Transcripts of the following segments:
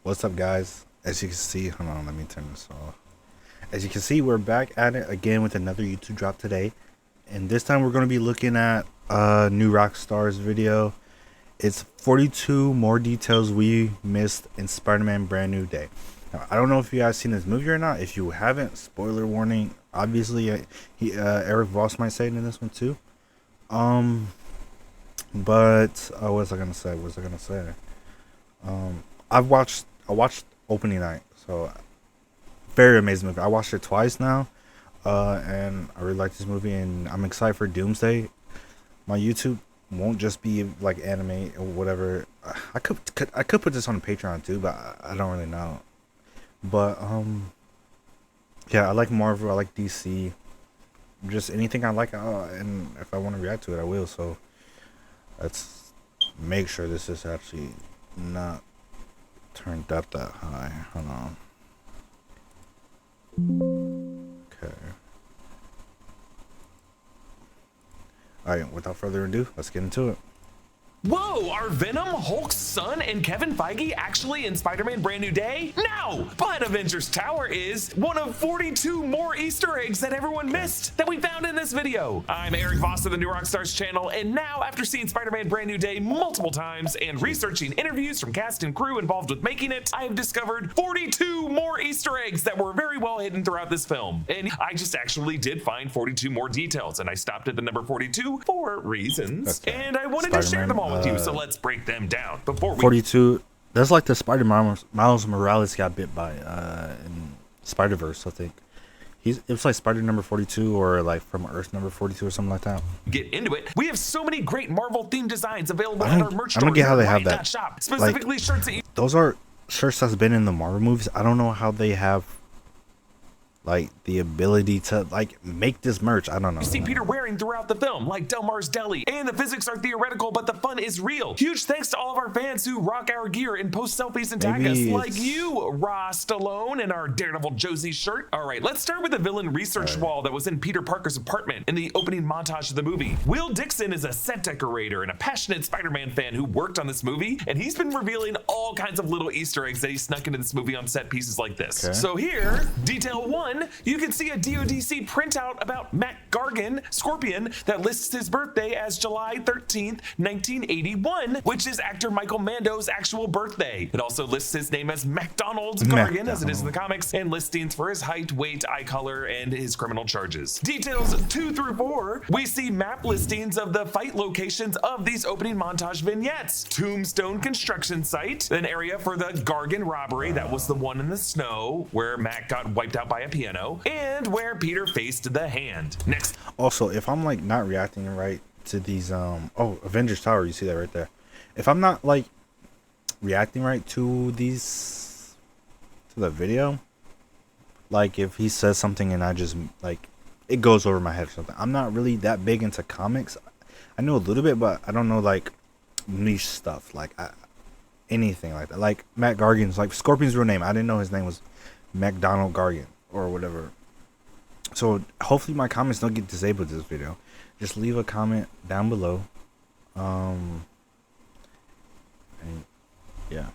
What's up, guys? As you can see, hold on, let me turn this off. As you can see, we're back at it again with another YouTube drop today, and this time we're going to be looking at a new Rockstars video. It's 42 more details we missed in Spider-Man Brand New Day. Now, I don't know if you guys seen this movie or not. If you haven't, spoiler warning. Obviously, Eric Voss might say it in this one too. But what was I gonna say? I watched opening night, so very amazing movie. I watched it twice now, and I really like this movie, and I'm excited for Doomsday. My YouTube won't just be like anime or whatever. I could put this on Patreon too, but I don't really know. But yeah, I like Marvel, I like DC, just anything I like, and if I want to react to it, I will. So let's make sure this is actually not turned up that high. Hold on. Okay. Alright, without further ado, let's get into it. Whoa, are Venom, Hulk's son, and Kevin Feige actually in Spider-Man Brand New Day? No! But Avengers Tower is one of 42 more Easter eggs that everyone missed that we found in this video. I'm Eric Voss of the New Rockstars channel, and now after seeing Spider-Man Brand New Day multiple times and researching interviews from cast and crew involved with making it, I have discovered 42 more Easter eggs that were very well hidden throughout this film. And I just actually did find 42 more details, and I stopped at the number 42 for reasons. And I wanted to share them all with you, so let's break them down. Before we 42, that's like the Spider-Man Miles Morales got bit by in Spider-Verse, I think. It was like Spider number 42 or like from Earth number 42 or something like that. Get into it. We have so many great Marvel themed designs available on our merch store. I don't get how they have that. Shop. Specifically like, shirts that you those are shirts that's been in the Marvel movies. I don't know how they have like the ability to like make this merch. I don't know. You see Peter wearing throughout the film, like Delmar's Deli, and the physics are theoretical, but the fun is real. Huge thanks to all of our fans who rock our gear and post selfies and tag us, like you, Ross Stallone, in our Daredevil Josie shirt. All right, let's start with the villain research wall that was in Peter Parker's apartment in the opening montage of the movie. Will Dixon is a set decorator and a passionate Spider-Man fan who worked on this movie, and he's been revealing all kinds of little Easter eggs that he snuck into this movie on set pieces like this. Okay. So here, detail 1. You can see a DODC printout about Mac Gargan, Scorpion, that lists his birthday as July 13th, 1981, which is actor Michael Mando's actual birthday. It also lists his name as MacDonald Gargan, as it is in the comics, and listings for his height, weight, eye color, and his criminal charges. Details 2 through 4, we see map listings of the fight locations of these opening montage vignettes. Tombstone construction site, an area for the Gargan robbery, that was the one in the snow where Mac got wiped out by a piano, and where Peter faced the hand. Next. Also, if I'm like not reacting right to these Avengers Tower, you see that right there. If I'm not like reacting right to the video, like if he says something and I just like it goes over my head or something. I'm not really that big into comics. I know a little bit, but I don't know like niche stuff like anything like that. Like Matt Gargan's like Scorpion's real name. I didn't know his name was MacDonald Gargan or whatever. So hopefully my comments don't get disabled this video. Just leave a comment down below. And yeah.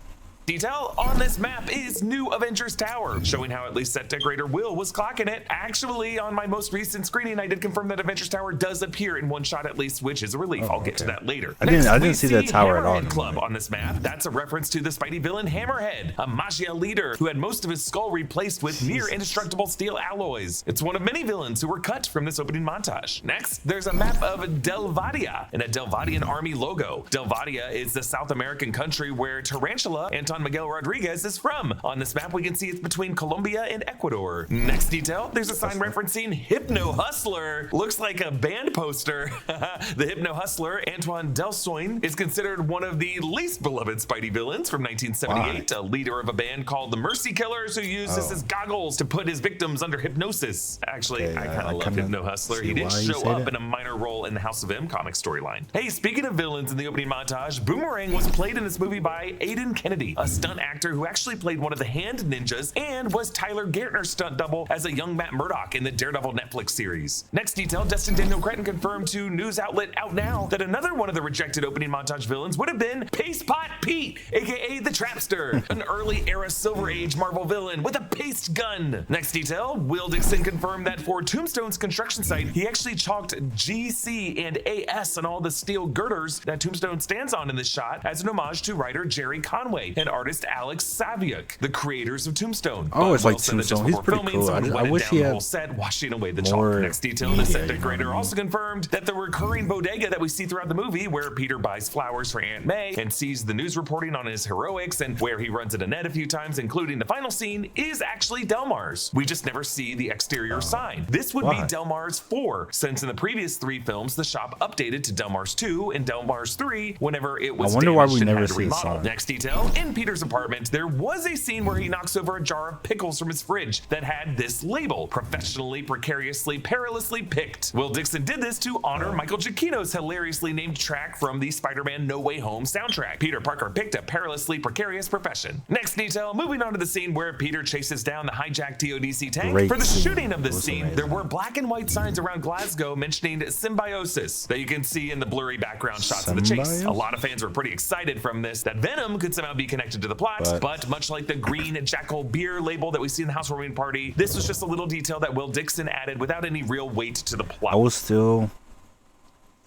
Detail on this map is New Avengers Tower, showing how at least set decorator Will was clocking it. Actually, on my most recent screening, I did confirm that Avengers Tower does appear in one shot at least, which is a relief. I'll get to that later. I didn't see the tower at all. Club on this map. That's a reference to the Spidey villain Hammerhead, a Magia leader who had most of his skull replaced with near indestructible steel alloys. It's one of many villains who were cut from this opening montage. Next, there's a map of Delvadia and a Delvadian army logo. Delvadia is the South American country where Tarantula, Anton Miguel Rodriguez, is from. On this map, we can see it's between Colombia and Ecuador. Next detail, there's a sign referencing Hypno Hustler. Looks like a band poster. The Hypno Hustler, Antoine Delsoin, is considered one of the least beloved Spidey villains from 1978, a leader of a band called the Mercy Killers who uses his goggles to put his victims under hypnosis. Actually, I kind of love Hypno Hustler. He did show up in a minor role in the House of M comic storyline. Hey, speaking of villains in the opening montage, Boomerang was played in this movie by Aiden Kennedy, a stunt actor who actually played one of the hand ninjas and was Tyler Gärtner's stunt double as a young Matt Murdock in the Daredevil Netflix series. Next detail, Destin Daniel Cretton confirmed to news outlet Out Now that another one of the rejected opening montage villains would have been Paste Pot Pete aka the Trapster, an early era Silver Age Marvel villain with a paste gun. Next detail, Will Dixon confirmed that for Tombstone's construction site, he actually chalked GC and AS on all the steel girders that Tombstone stands on in this shot as an homage to writer Jerry Conway and artist Alex Saviuk, the creators of Tombstone. Oh, it's like Tombstone. He's pretty cool. I wish he had set, washing away the chalk. Next detail, the set decorator also confirmed that the recurring bodega that we see throughout the movie, where Peter buys flowers for Aunt May and sees the news reporting on his heroics, and where he runs into Ned a few times, including the final scene, is actually Delmar's. We just never see the exterior sign. This would be Delmar's 4, since in the previous 3 films, the shop updated to Delmar's 2 and Delmar's 3 whenever it was damaged why we and never had to see remodel. Next detail, in Peter's apartment, there was a scene where he knocks over a jar of pickles from his fridge that had this label, professionally, precariously, perilously picked. Will Dixon did this to honor Michael Giacchino's hilariously named track from the Spider-Man No Way Home soundtrack. Peter Parker picked a perilously precarious profession. Next detail, moving on to the scene where Peter chases down the hijacked TODC tank. For the shooting of this scene, there were black and white signs around Glasgow mentioning symbiosis that you can see in the blurry background shots of the chase. A lot of fans were pretty excited from this that Venom could somehow be connected to the plot, but much like the green Jackal beer label that we see in the housewarming party, this was just a little detail that Will Dixon added without any real weight to the plot. I was still,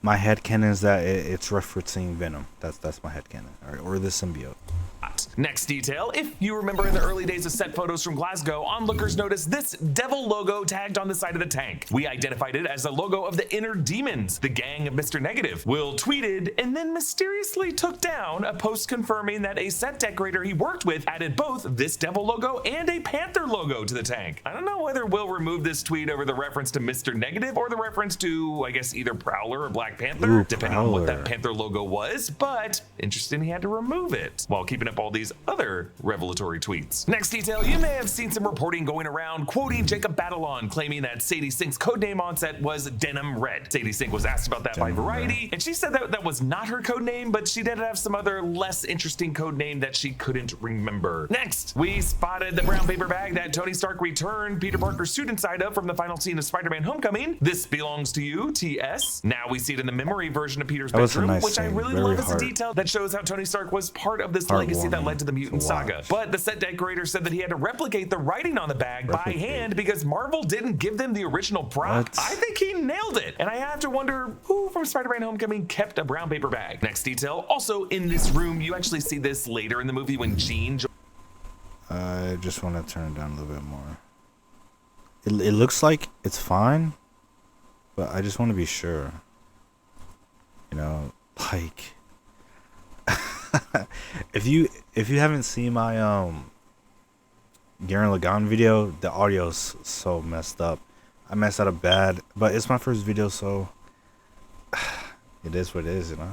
my headcanon is that it's referencing Venom. That's my headcanon, or the symbiote. Next detail, if you remember in the early days of set photos from Glasgow, onlookers noticed this devil logo tagged on the side of the tank. We identified it as a logo of the Inner Demons, the gang of Mr. Negative. Will tweeted and then mysteriously took down a post confirming that a set decorator he worked with added both this devil logo and a Panther logo to the tank. I don't know whether Will removed this tweet over the reference to Mr. Negative or the reference to, I guess, either Prowler or Black Panther, depending on what that Panther logo was, but interesting he had to remove it while keeping up all these other revelatory tweets. Next detail, you may have seen some reporting going around quoting Jacob Batalon claiming that Sadie Sink's codename on set was Denim Red. Sadie Sink was asked about that by Variety, and she said that that was not her codename, but she did have some other less interesting codename that she couldn't remember. Next, we spotted the brown paper bag that Tony Stark returned Peter Parker's suit inside of from the final scene of Spider-Man Homecoming. This belongs to you, TS. Now we see it in the memory version of Peter's bedroom, which I really love as a detail that shows how Tony Stark was part of this legacy that led to the mutant saga. But the set decorator said that he had to replicate the writing on the bag by hand because Marvel didn't give them the original prop. I think he nailed it, and I have to wonder who from Spider-Man Homecoming kept a brown paper bag. Next detail, also in this room, you actually see this later in the movie when Jean... I just want to turn it down a little bit more. It looks like it's fine, but I just want to be sure. You know, like... if you haven't seen my Garen Lagann video, the audio's so messed up. I messed that up bad, but it's my first video, so it is what it is, you know.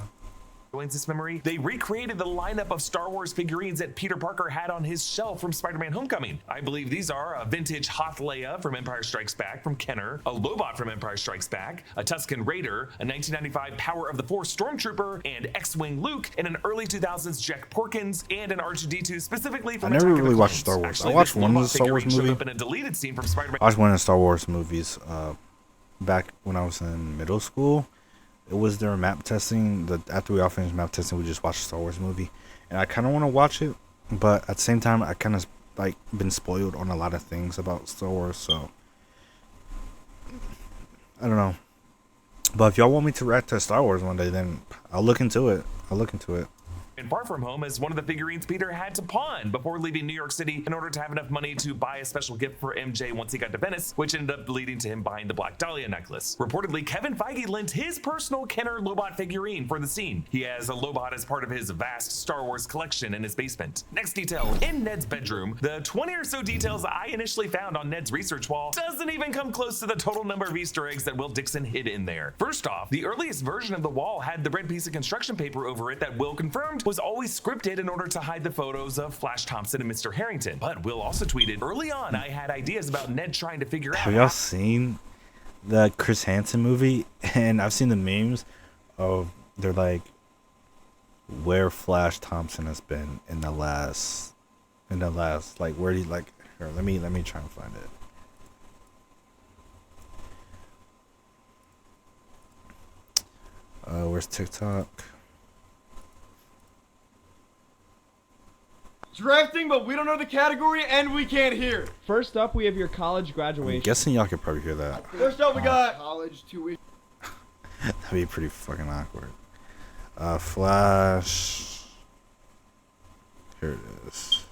This memory, they recreated the lineup of Star Wars figurines that Peter Parker had on his shelf from Spider-Man Homecoming. I believe these are a vintage Hoth Leia from Empire Strikes Back from Kenner, a Lobot from Empire Strikes Back, a Tusken Raider, a 1995 Power of the Force Stormtrooper and X-Wing Luke, and an early 2000s Jack Porkins, and an R2-D2 specifically from I never really watched Star Wars. I watched one of the Star Wars movies. Up in a deleted scene from Spider-Man. I watched one of the Star Wars movies back when I was in middle school. It was their map testing. After we all finished map testing, we just watched a Star Wars movie, and I kind of want to watch it, but at the same time, I kind of like been spoiled on a lot of things about Star Wars, so I don't know. But if y'all want me to react to Star Wars one day, then I'll look into it. And Far From Home is one of the figurines Peter had to pawn before leaving New York City in order to have enough money to buy a special gift for MJ once he got to Venice, which ended up leading to him buying the Black Dahlia necklace. Reportedly, Kevin Feige lent his personal Kenner Lobot figurine for the scene. He has a Lobot as part of his vast Star Wars collection in his basement. Next detail, in Ned's bedroom, the 20 or so details I initially found on Ned's research wall doesn't even come close to the total number of Easter eggs that Will Dixon hid in there. First off, the earliest version of the wall had the red piece of construction paper over it that Will confirmed was always scripted in order to hide the photos of Flash Thompson and Mr. Harrington. But Will also tweeted, early on I had ideas about Ned trying to figure out... Have y'all seen the Chris Hansen movie? And I've seen the memes of, they're like, where Flash Thompson has been in the last, like, where he, like, here, let me try and find it. Where's TikTok? Drafting, but we don't know the category and we can't hear. First up, we have your college graduation. I'm guessing y'all could probably hear that. First up, we got college tuition. That'd be pretty fucking awkward. Flash. Here it is.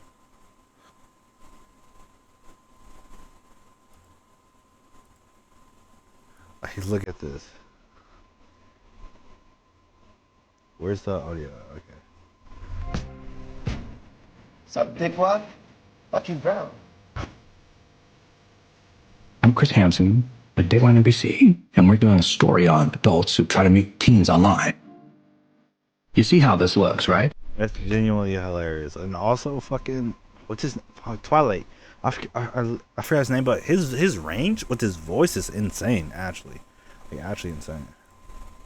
Hey, look at this. Where's the audio? Okay. Sup, dickwad? Lucky Brown. I'm Chris Hansen at Dateline NBC, and we're doing a story on adults who try to meet teens online. You see how this looks, right? That's genuinely hilarious. And also fucking, what's his, Twilight. I forgot his name, but his range with his voice is insane, actually. Like, actually insane.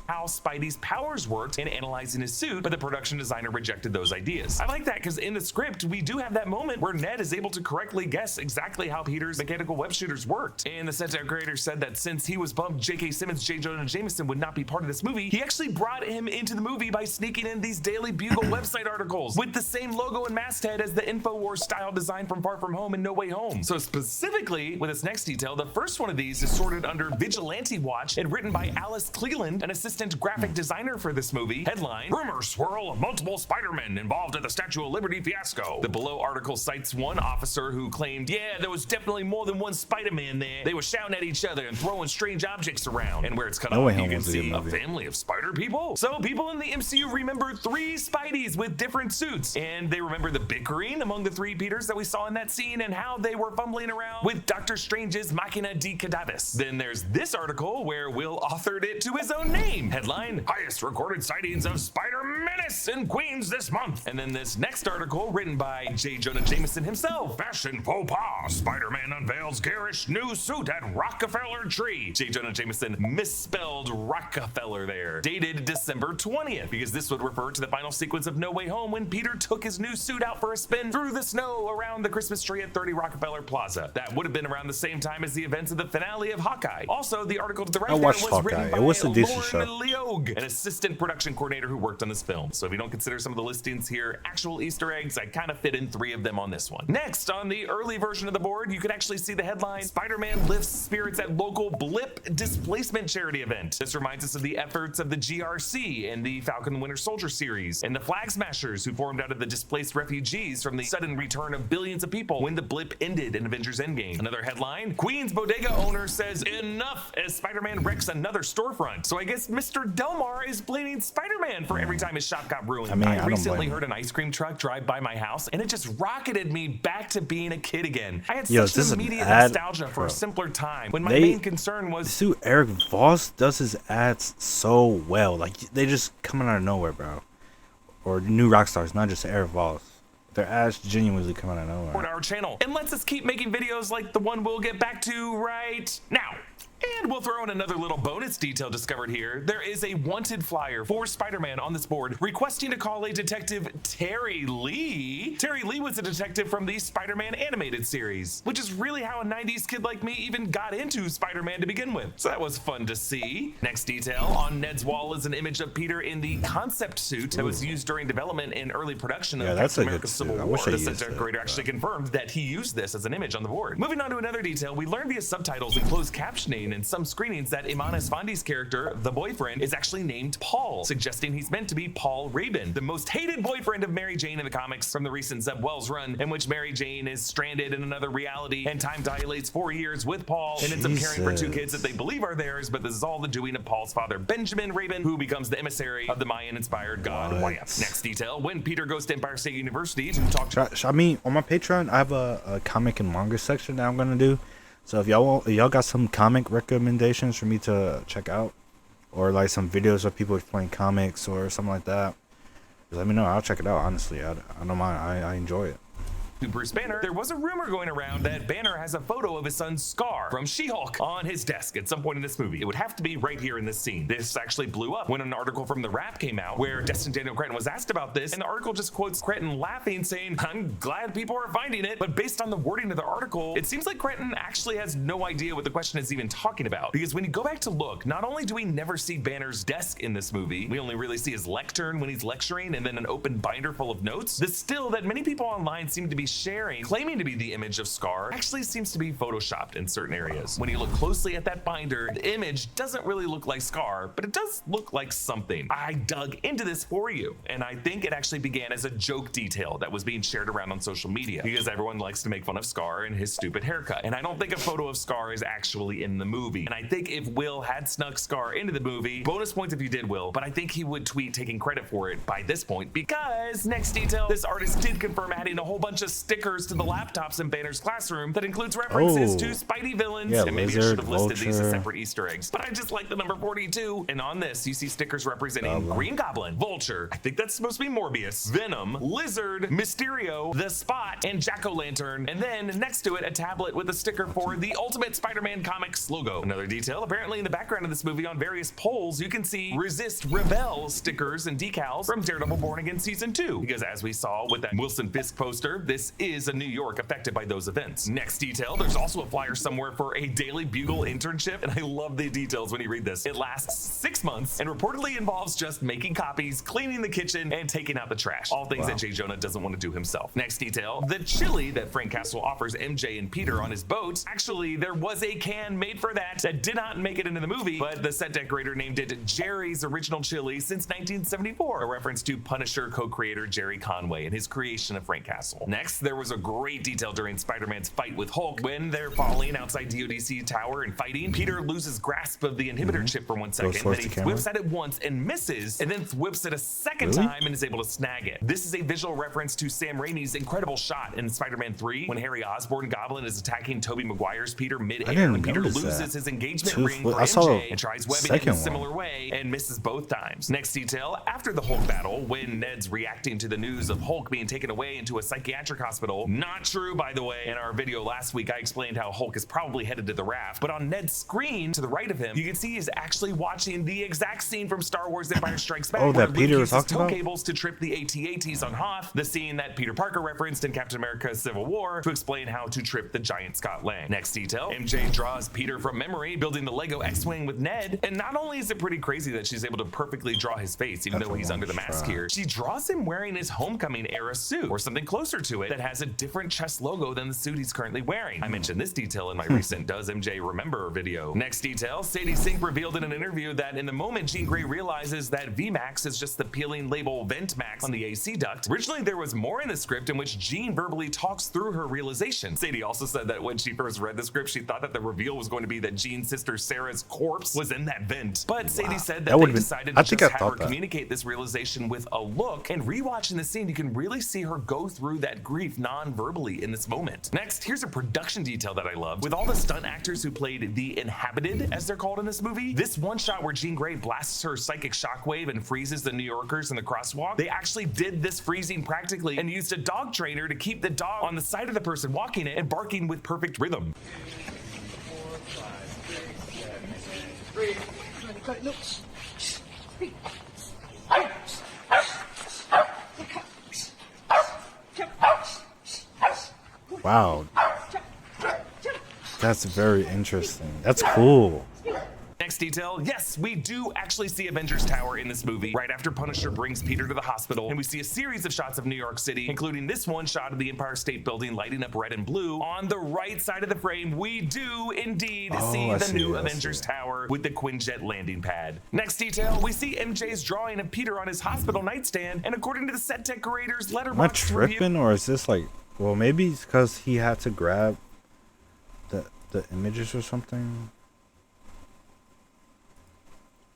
How Spidey's powers worked in analyzing his suit, but the production designer rejected those ideas. I like that because in the script, we do have that moment where Ned is able to correctly guess exactly how Peter's mechanical web shooters worked. And the set creator said that since he was bummed J.K. Simmons, J. Jonah Jameson would not be part of this movie, he actually brought him into the movie by sneaking in these Daily Bugle website articles with the same logo and masthead as the InfoWars style design from Far From Home and No Way Home. So specifically, with this next detail, the first one of these is sorted under Vigilante Watch and written by Alice Cleland, an assistant graphic designer for this movie. Headline: Rumors swirl of multiple Spider-Men involved in the Statue of Liberty fiasco. The below article cites one officer who claimed, yeah, there was definitely more than one Spider-Man there. They were shouting at each other and throwing strange objects around. And where it's cut off, you can see a family of spider people. So people in the MCU remember 3 Spideys with different suits, and they remember the bickering among the 3 Peters that we saw in that scene and how they were fumbling around with Doctor Strange's Machina de Cadavis. Then there's this article where Will authored it to his own name. Headline: Highest recorded sightings of Spider-Menace in Queens this month. And then this next article written by J. Jonah Jameson himself. Fashion faux pas. Spider-Man unveils garish new suit at Rockefeller Tree. J. Jonah Jameson misspelled Rockefeller there. Dated December 20th, because this would refer to the final sequence of No Way Home when Peter took his new suit out for a spin through the snow around the Christmas tree at 30 Rockefeller Plaza. That would have been around the same time as the events of the finale of Hawkeye. Also, the article to the right was Hawkeye. written by It was a decent show. Leog, an assistant production coordinator who worked on this film. So if you don't consider some of the listings here actual Easter eggs, I kind of fit in 3 of them on this one. Next, on the early version of the board, you could actually see the headline: Spider-Man lifts spirits at local blip displacement charity event. This reminds us of the efforts of the GRC and the Falcon and Winter Soldier series, and the Flag Smashers, who formed out of the displaced refugees from the sudden return of billions of people when the blip ended in Avengers Endgame. Another headline: Queens bodega owner says enough as Spider-Man wrecks another storefront. So I guess Mr. Delmar is blaming Spider-Man for every time his shop got ruined. I recently heard an ice cream truck drive by my house, and it just rocketed me back to being a kid again. I had such immediate nostalgia for a simpler time when my main concern was... Dude, Eric Voss does his ads so well. Like, they just coming out of nowhere, bro. Or new Rockstars, not just Eric Voss. Their ads genuinely come out of nowhere. ...on our channel, and lets us keep making videos like the one we'll get back to right now. And we'll throw in another little bonus detail discovered here. There is a wanted flyer for Spider-Man on this board requesting to call a detective Terry Lee. Terry Lee was a detective from the Spider-Man animated series, which is really how a 90s kid like me even got into Spider-Man to begin with. So that was fun to see. Next detail, on Ned's wall is an image of Peter in the concept suit that was used during development and early production of Captain America Civil War. The set decorator actually confirmed that he used this as an image on the board. Moving on to another detail, we learned via subtitles and closed captioning in some screenings that Iman Esfandi's character, the boyfriend, is actually named Paul, suggesting he's meant to be Paul Rabin, the most hated boyfriend of Mary Jane in the comics from the recent Zeb Wells run, in which Mary Jane is stranded in another reality and time dilates 4 years with Paul and ends up caring for 2 kids that they believe are theirs, but this is all the doing of Paul's father, Benjamin Rabin, who becomes the emissary of the Mayan-inspired god Wyatt. Next detail, when Peter goes to Empire State University to talk to... I mean, on my Patreon, I have a comic and manga section that I'm going to do. So if y'all got some comic recommendations for me to check out, or like some videos of people playing comics or something like that, just let me know. I'll check it out. Honestly, I don't mind. I enjoy it. to Bruce Banner, there was a rumor going around that Banner has a photo of his son Scar from She-Hulk on his desk at some point in this movie. It would have to be right here in this scene. This actually blew up when an article from The Wrap came out where Destin Daniel Cretton was asked about this, and the article just quotes Cretton laughing, saying, "I'm glad people are finding it." But based on the wording of the article, it seems like Cretton actually has no idea what the question is even talking about. Because when you go back to look, not only do we never see Banner's desk in this movie, we only really see his lectern when he's lecturing and then an open binder full of notes. The still that many people online seem to be sharing, claiming to be the image of Scar, actually seems to be photoshopped in certain areas. When you look closely at that binder, the image doesn't really look like Scar, but it does look like something. I dug into this for you, and I think it actually began as a joke detail that was being shared around on social media because everyone likes to make fun of Scar and his stupid haircut. And I don't think a photo of Scar is actually in the movie. And I think if Will had snuck Scar into the movie, bonus points if you did, Will, but I think he would tweet taking credit for it by this point, because next detail, this artist did confirm adding a whole bunch of stickers to the laptops in Banner's classroom that includes references to Spidey villains. Yeah, and maybe Lizard, I should have listed these as Vulture. separate Easter eggs, but I just like the number 42. And on this, you see stickers representing Green Goblin, Vulture, I think that's supposed to be Morbius, Venom, Lizard, Mysterio, The Spot, and Jack-O-Lantern. And then next to it, a tablet with a sticker for the Ultimate Spider-Man Comics logo. Another detail, apparently in the background of this movie on various polls, you can see Resist Rebel stickers and decals from Daredevil Born Again Season 2. Because as we saw with that Wilson Fisk poster, this is a New York affected by those events. Next detail, there's also a flyer somewhere for a Daily Bugle internship, and I love the details when you read this. It lasts 6 months and reportedly involves just making copies, cleaning the kitchen, and taking out the trash. All things that J. Jonah doesn't want to do himself. Next detail, the chili that Frank Castle offers MJ and Peter on his boat. Actually, there was a can made for that did not make it into the movie, but the set decorator named it Jerry's Original Chili since 1974, a reference to Punisher co-creator Jerry Conway and his creation of Frank Castle. Next, there was a great detail during Spider-Man's fight with Hulk. When they're falling outside DODC Tower and fighting, Peter loses grasp of the inhibitor chip for 1 second, then he whips at it once and misses, and then whips it a second time and is able to snag it. This is a visual reference to Sam Raimi's incredible shot in Spider-Man 3 when Harry Osborn Goblin is attacking Tobey Maguire's Peter mid-air when Peter loses his engagement ring for MJ and tries webbing it in a similar way and misses both times. Next detail, after the Hulk battle, when Ned's reacting to the news of Hulk being taken away into a psychiatric hospital. Not true, by the way. In our video last week, I explained how Hulk is probably headed to the raft, but on Ned's screen to the right of him, you can see he's actually watching the exact scene from Star Wars Empire Strikes Back, where that Peter Luke was uses talking tow about? cables to trip the AT-ATs on Hoth, the scene that Peter Parker referenced in Captain America's Civil War to explain how to trip the giant Scott Lang. Next detail, MJ draws Peter from memory, building the Lego X-Wing with Ned, and not only is it pretty crazy that she's able to perfectly draw his face, even though he's under the mask here, she draws him wearing his Homecoming era suit, or something closer to it, that has a different chest logo than the suit he's currently wearing. I mentioned this detail in my recent Does MJ Remember video. Next detail, Sadie Sink revealed in an interview that in the moment Jean Grey realizes that VMAX is just the peeling label Ventmax on the AC duct, originally there was more in the script in which Jean verbally talks through her realization. Sadie also said that when she first read the script, she thought that the reveal was going to be that Jean's sister Sarah's corpse was in that vent. But Sadie said that they decided to just have her communicate this realization with a look, and rewatching the scene, you can really see her go through that grief non-verbally in this moment. Next, here's a production detail that I love. With all the stunt actors who played the Inhabited, as they're called in this movie, this one shot where Jean Grey blasts her psychic shockwave and freezes the New Yorkers in the crosswalk, they actually did this freezing practically and used a dog trainer to keep the dog on the side of the person walking it and barking with perfect rhythm. 4, 5, 6, 7, 8, 3. Look. Wow. That's very interesting. That's cool. Next detail, yes, we do actually see Avengers Tower in this movie right after Punisher brings Peter to the hospital, and we see a series of shots of New York City, including this one shot of the Empire State Building lighting up red and blue. On the right side of the frame, we do indeed see the new Avengers Tower with the Quinjet landing pad. Next detail, we see MJ's drawing of Peter on his hospital nightstand, and according to the set decorator's letterbox Am I tripping, or is this like, well, maybe it's because he had to grab the images or something?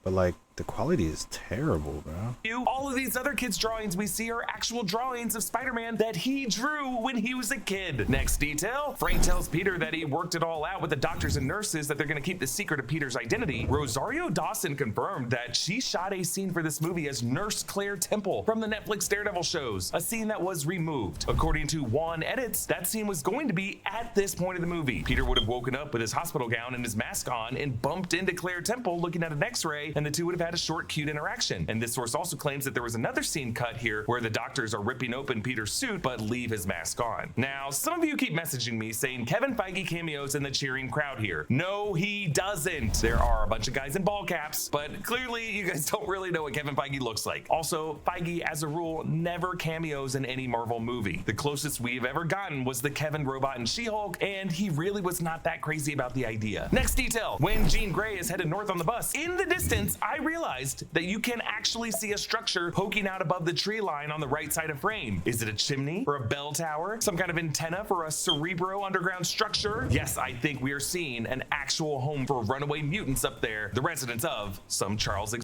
But like, The quality is terrible, bro. All of these other kids' drawings we see are actual drawings of Spider-Man that he drew when he was a kid. Next detail, Frank tells Peter that he worked it all out with the doctors and nurses that they're gonna keep the secret of Peter's identity. Rosario Dawson confirmed that she shot a scene for this movie as Nurse Claire Temple from the Netflix Daredevil shows, a scene that was removed. According to Juan Edits, that scene was going to be at this point of the movie. Peter would have woken up with his hospital gown and his mask on and bumped into Claire Temple looking at an x-ray, and the two would have had a short, cute interaction. And this source also claims that there was another scene cut here where the doctors are ripping open Peter's suit but leave his mask on. Now, some of you keep messaging me saying Kevin Feige cameos in the cheering crowd here. No, he doesn't. There are a bunch of guys in ball caps, but clearly you guys don't really know what Kevin Feige looks like. Also, Feige, as a rule, never cameos in any Marvel movie. The closest we've ever gotten was the Kevin robot in She-Hulk, and he really was not that crazy about the idea. Next detail, when Jean Grey is headed north on the bus, in the distance, I realized that you can actually see a structure poking out above the tree line on the right side of frame. Is it a chimney or a bell tower? Some kind of antenna for a Cerebro underground structure? Yes, I think we are seeing an actual home for runaway mutants up there, the residents of some Charles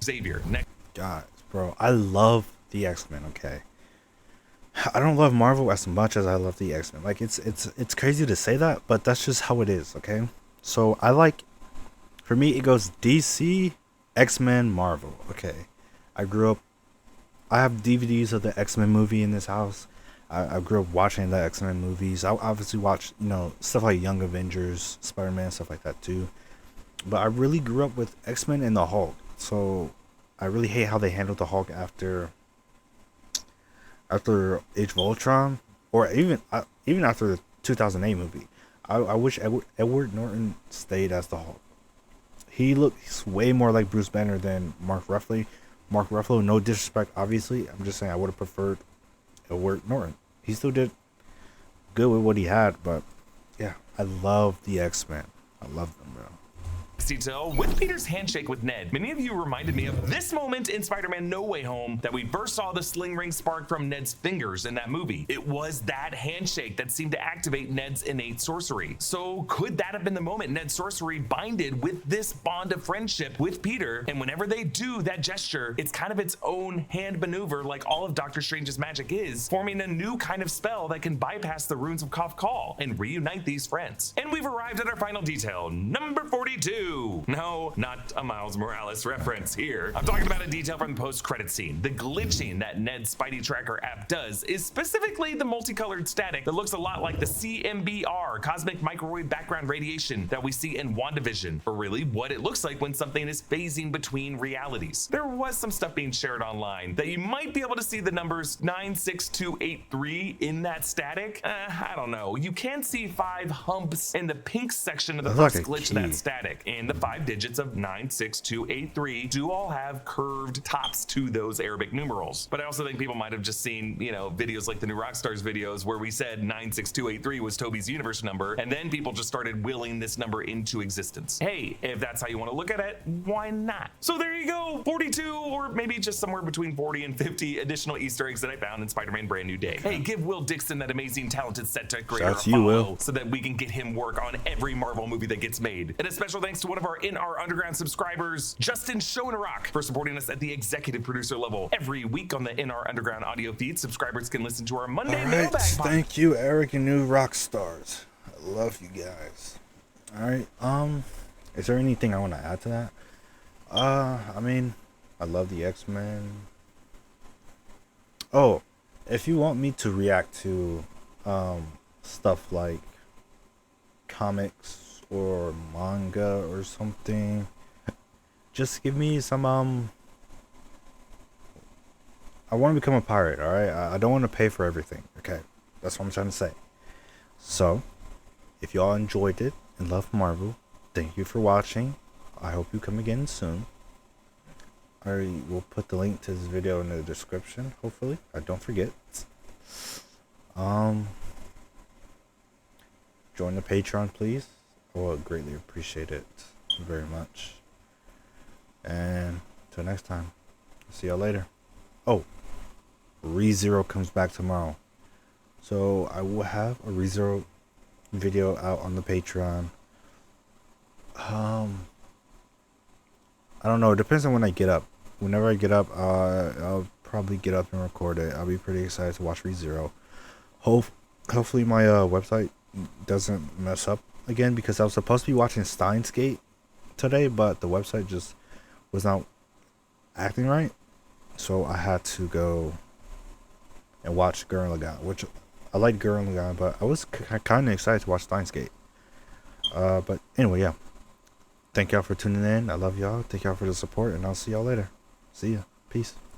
Xavier. Next. Guys, bro, I love the X-Men, okay? I don't love Marvel as much as I love the X-Men. Like, it's crazy to say that, but that's just how it is, okay? So I like, for me, it goes DC, X-Men, Marvel. Okay, I have DVDs of the X-Men movie in this house. I grew up watching the X-Men movies. I obviously watched, stuff like Young Avengers, Spider-Man, stuff like that too. But I really grew up with X-Men and the Hulk. So I really hate how they handled the Hulk after Age of Ultron, or even after the 2008 movie. I wish Edward Norton stayed as the Hulk. He looks way more like Bruce Banner than Mark Ruffalo. Mark Ruffalo, no disrespect, obviously. I'm just saying I would have preferred Edward Norton. He still did good with what he had, but yeah, I love the X-Men. I love them, bro. Detail with Peter's handshake with Ned. Many of you reminded me of this moment in Spider-Man No Way Home that we first saw the sling ring spark from Ned's fingers in that movie. It was that handshake that seemed to activate Ned's innate sorcery. So could that have been the moment Ned's sorcery binded with this bond of friendship with Peter? And whenever they do that gesture, it's kind of its own hand maneuver, like all of Doctor Strange's magic is, forming a new kind of spell that can bypass the runes of Kof Call and reunite these friends. And we've arrived at our final detail, number 42. No, not a Miles Morales reference here. I'm talking about a detail from the post-credit scene. The glitching that Ned's Spidey Tracker app does is specifically the multicolored static that looks a lot like the CMBR, cosmic microwave background radiation, that we see in WandaVision, or really what it looks like when something is phasing between realities. There was some stuff being shared online that you might be able to see the numbers 96283 in that static. I don't know. You can see 5 humps in the pink section of the first glitch of that static, and the 5 digits of 96283 do all have curved tops to those Arabic numerals. But I also think people might have just seen, videos like the new Rockstars videos where we said 96283 was Toby's universe number, and then people just started willing this number into existence. Hey, if that's how you want to look at it, why not? So there you go, 42, or maybe just somewhere between 40 and 50 additional Easter eggs that I found in Spider-Man Brand New Day. Hey, give Will Dixon, that amazing talented set decorator, a follow so that we can get him work on every Marvel movie that gets made. And a special thanks to one of our In Our Underground subscribers, Justin Schoenrock, for supporting us at the executive producer level. Every week on the In Our Underground audio feed, subscribers can listen to our Monday mailbag podcast. Thank you, Eric and new Rockstars. I love you guys. Alright, is there anything I want to add to that? I love the X-Men. Oh, if you want me to react to stuff like comics or manga or something, just give me some I want to become a pirate, alright? I don't want to pay for everything, okay? That's what I'm trying to say. So, if y'all enjoyed it and love Marvel, thank you for watching. I hope you come again soon. I will put the link to this video in the description, hopefully. Don't forget. Join the Patreon, please. I would greatly appreciate it very much. And until next time, see y'all later. Oh, ReZero comes back tomorrow, so I will have a ReZero video out on the Patreon. I don't know. It depends on when I get up. Whenever I get up, I'll probably get up and record it. I'll be pretty excited to watch ReZero. Hopefully my website doesn't mess up again, because I was supposed to be watching Steins Gate today, but the website just was not acting right, so I had to go and watch Gurren Lagann, which I like Gurren Lagann, but I was kind of excited to watch Steins Gate. But anyway, yeah. Thank y'all for tuning in. I love y'all. Thank y'all for the support, and I'll see y'all later. See ya. Peace.